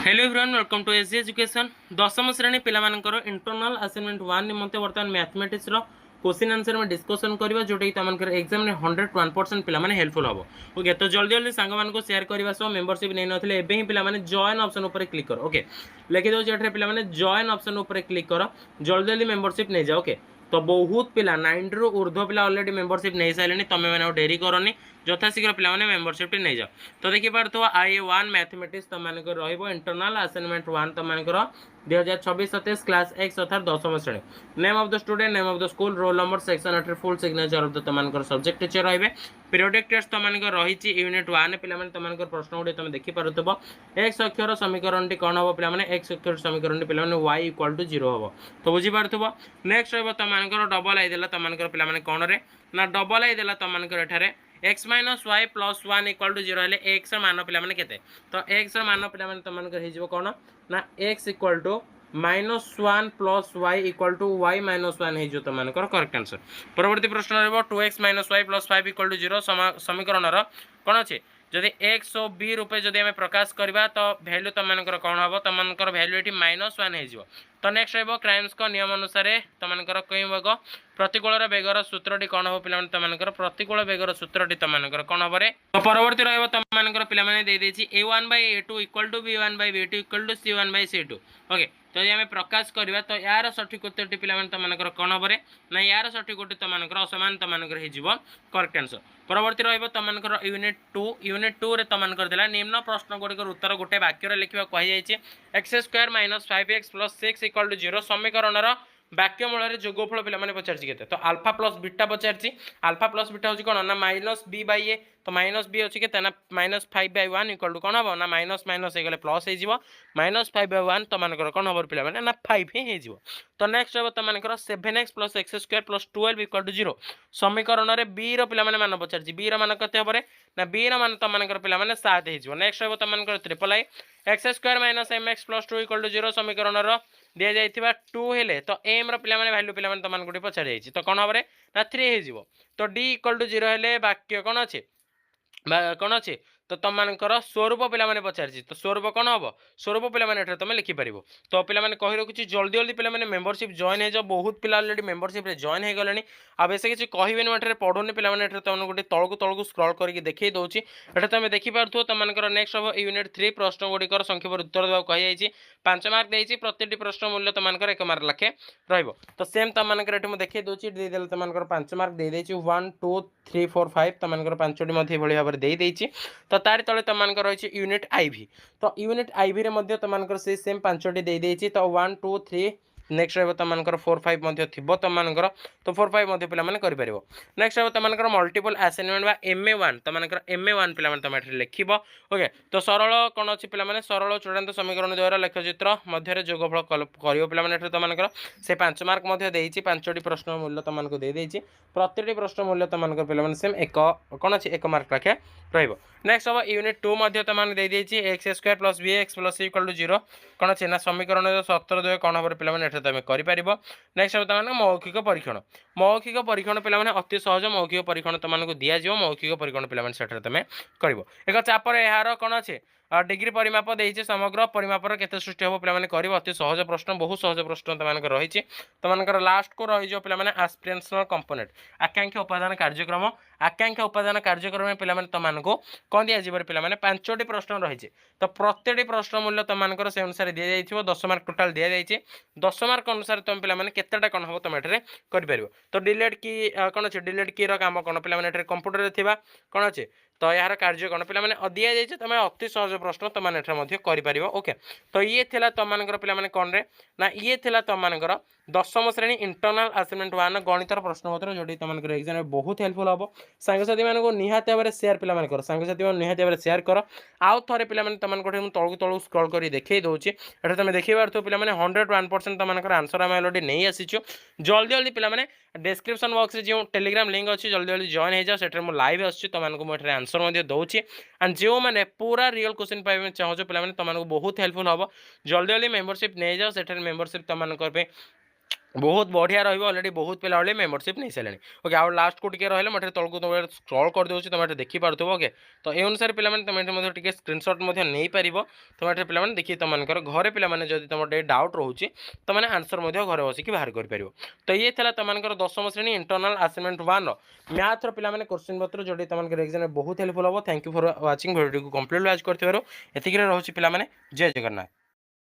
Hello everyone welcome to SG education दशम श्रेणी पिलामानकर इंटरनल असाइनमेंट 1 निमंते वर्तमान मैथमेटिक्स रो क्वेश्चन आंसर में डिस्कशन करबा जोटे तमनकर एग्जाम में 101% पिला माने हेल्पफुल हबो। ओके तो जल्दी जल्दी सांग मान को शेयर करबा सो मेंबरशिप नै नथिले एबे ही पिला माने जॉइन ऑप्शन ऊपर क्लिक कर। ओके लिखि दो जेठरे पिला माने जॉइन ऑप्शन ऊपर क्लिक कर जल्दी जल्दी मेंबरशिप नै जा। ओके तो बहुत पिला 90 रु ऊर्ध्व पिला ऑलरेडी मेंबरशिप नै साइलेनी तमे माने डेरी करनी यथाशीघ्र पिला माने मेंबरशिप नै जाओ। तो देखि पारथो IA1 मैथमेटिक्स तम मानकर रहइबो इंटरनल असाइनमेंट 1 तम मानकर 2026-27 क्लास x अर्थात 10वीं श्रेणी। Name of the student name of the school roll number section utter full signature of the तम मानकर सब्जेक्ट टीचर रहइबे। पीरियोडिक टेस्ट तम मानकर रहिछि यूनिट 1 पिला माने तम मानकर प्रश्न गुडे तमे देखि पारथबो x अक्षर समीकरण टी कोन हबो पिला माने x अक्षर समीकरण टी पिला माने y = 0 हबो। तो बुझि पारथबो नेक्स्ट रहबो तम मानकर डबल आई देला तम मानकर पिला माने कोन रे ना डबल आई देला तम मानकर एठारे x - y + 1 = 0 हेले x र मान पिला माने केते तो x र मान पिला माने तमन कर हे जिवो कोन ना x = -1 + y = y - 1 हे जो तमन कर करेक्ट आंसर। परवर्ती प्रश्न रहबो 2x - y + 5 = 0 समीकरण र कोन अछि जदि x और b रूपे जदि हमें प्रकाश करबा तो वैल्यू तमनकर कोन हबो तमनकर वैल्यू एटी -1 हे जिवो। तो नेक्स्ट रहबो क्राइम्स को नियम अनुसार तमनकर कई वर्ग प्रतिकूल बेगर सूत्रटी कोन हो पिला तमनकर प्रतिकूल बेगर सूत्रटी तमनकर कोन हो रे। तो परवर्ती रहबो तमनकर पिला माने दे देछि a1/a2 = b1/b2 = c1/c2। ओके तो ये हमें प्रकाश करबा तो यार सठिक उत्तरटी पिला माने तमनकर कोन हो रे ना यार सठिक उत्तर तमनकर असमान तमनकर हे जिवो करेक्ट आंसर। परवर्ती रहबो तमनकर यूनिट 2 रे तमनकर देला निम्न प्रश्न गुडिकर उत्तर गोटे वाक्य रे लिखिबा कहि जायछि x² - 5x + 6 = 0 समीकरण रो वाक्य मूल रे जोगफल पिला माने पचारछि केते तो अल्फा प्लस बीटा पचारछि अल्फा प्लस बीटा होछि कोन ना -b/a तो -b होछि केते ना -5/1 = कोन हबो ना माइनस माइनस हे गेले प्लस हे जिवो -5/1 तो मानकर कोन हबो पिला माने ना 5 हे जिवो। तो नेक्स्ट हबो त मानकर 7x + x² + 12 = 0 समीकरण रे b रो पिला माने मान पचारछि b रो मान कते हबो रे ना b रो मान त मानकर पिला माने 7 हे जिवो। नेक्स्ट हबो त मानकर ट्रिपल आई x² - mx + 2 = 0 समीकरण रो दिया जाइथिबा 2 हेले तो m रो पिला माने वैल्यू पिला माने त मान गुडी पचार जाइछि तो कोन हबो रे ना 3 हे जिवो। तो d = 0 हेले वाक्य कोन अछि कोन अछि तो तम मानकर स्वरूप पिला माने पचारछि तो स्वरूप कोन हबो स्वरूप पिला माने एठे तमे लिखि परिबो। तो पिला माने कहि रखुछि जल्दी जल्दी पिला माने मेंबरशिप जॉइन हे जो बहुत पिला ऑलरेडी मेंबरशिप रे जॉइन हे गलेनी आ बेसे किछि कहिबेनी एठे पढोनी पिला माने एठे तमे गुडी तळकु स्क्रॉल करके देखै दोछि एठे तमे देखि पारथु तम मानकर नेक्स्ट हबो यूनिट 3 प्रश्न गुडी कर संख्या पर उत्तर देबा कहि जाइछि 5 मार्क देइछि प्रतिटी प्रश्न मूल्य तम मानकर 1 मार्क लाखे रहइबो। तो सेम तम मानकर एठे म देखै दोछि दे देल तम मानकर 5 मार्क दे देछि 1 2 3 4 5 तम मानकर 5टी मध्ये भଳି भाबरे दे देइछि। तो तारि तळे तम मानकर रहिछि यूनिट आईवी तो यूनिट आईवी रे मध्ये तम मानकर से सेम 5टी दे देइछि तो 1 2 3 नेक्स्ट रहबो तम मानकर 4 5 मध्ये थिबो तम मानकर तो 4 5 मध्ये पिला माने करि परिबो। नेक्स्ट रहबो तम मानकर मल्टीपल असाइनमेंट बा MA1 तम मानकर MA1 पिला माने तम एठे लिखिबो। ओके तो सरल कोन अछि पिला माने सरल चूड़ांत समीकरण द्वारा लेखचित्र मध्ये रे जोगफल करियो पिला माने एठे तम मानकर से 5 मार्क मध्ये देइछि 5टी प्रश्न मूल्य तम मानको दे देइछि प्रतिटी प्रश्न मूल्य तम मानकर पिला माने सेम 1 कोन अछि 1 मार्क लाखे रहइबो। नेक्स्ट हबो यूनिट 2 मध्ये त मान दे देछि x² + bx + c = 0 कोन छै ना समीकरण रो उत्तर देबे कोन हबो पिला माने एठे तमे करि परिबो। नेक्स्ट हबो त मान मौखिक परीक्षण पिला माने अति सहज मौखिक परीक्षण त मानको दिया जिवो मौखिक परीक्षण पिला माने सेठरे तमे करिवो। एक चापर एहार कोन अछि डिग्री परिमाप देइछि समग्र परिमापर केते सृष्टि हबो पिला माने करिवो अति सहज प्रश्न बहुत सहज प्रश्न त मानकर रहिछि त मानकर लास्ट को रहि जो पिला माने एस्पिरेशनल कंपोनेंट आकांक्षा उपादान कार्यक्रम पिला माने त मानको कोन दिया जिवर पिला माने 5टी प्रश्न रहिछि तो प्रत्येकटी प्रश्न मूल्य त मानकर से अनुसार दिया जाइथिबो 10 मार्क टोटल दिया जाइछि 10 मार्क अनुसार तुम पिला माने केतेटा कोन हबो तुम एठरे करि परिबो। तो डिलीट की कोन छै डिलीट की रो काम कोन पिला माने एठरे कंप्यूटर रे थिबा कोन छै तो यार कार्य कोन पिला माने दिया जाइछि तमे अति सहज प्रश्न त माने एठरे मध्ये करि परिबो। ओके तो ये थिला त मानकर पिला माने कोन रे ना ये थिला त मानकर 10वीं श्रेणी इंटरनल असाइनमेंट 1 गणितर प्रश्न पत्र जोडी त मानकर एग्जाम में बहुत हेल्पफुल हबो। संग साथी मानको निहाते बारे शेयर पिला माने कर संग साथी माने निहाते बारे शेयर कर आउ थरे पिला माने त मानको हम तळकु स्क्रॉल करी देखै दोछि एटा तमे देखै बारथो पिला माने 101% त मानकर आंसर हम ऑलरेडी नै आसीछु जल्दी जल्दी पिला माने डिस्क्रिप्शन बॉक्स रे जो टेलीग्राम लिंक अछि जल्दी जल्दी जॉइन हे जाओ सेटर मो लाइव आछी त मानको मो एठरे आंसर मध्ये दोछि एंड जो माने पूरा रियल क्वेश्चन पाइबे चाहो पिला माने त मानको बहुत हेल्पफुल हबो जल्दी जल्दी मेंबरशिप नै जाओ सेटर मेंबरशिप त मानकर पे बहुत बढ़िया रही अलरेडी बहुत पिला वाले मेम्बरशिप नहीं सारे ओके आउ लास्ट को टिके रहा मैं तौक तुम स्क्रॉल कर दूसरी तुम देखी पार्थ ओके तो ये अनुसार पे तुम टे स्क्रीनशॉट नहीं पार तुम पे देखिए तुम घरे पे जब तुम डाउट रोचे तो मैंने आंसर घरे बसिक बाहर कर तो ये था तुम 10वीं श्रेणी इंटरनल असाइनमेंट 1 मैथ्र पे क्वेश्चन पत्र जो तुम एग्जाम में बहुत हेल्पफुल हम thank you for watching video को कंप्लीट वाच कर रोचे पे जय जगन्नाथ।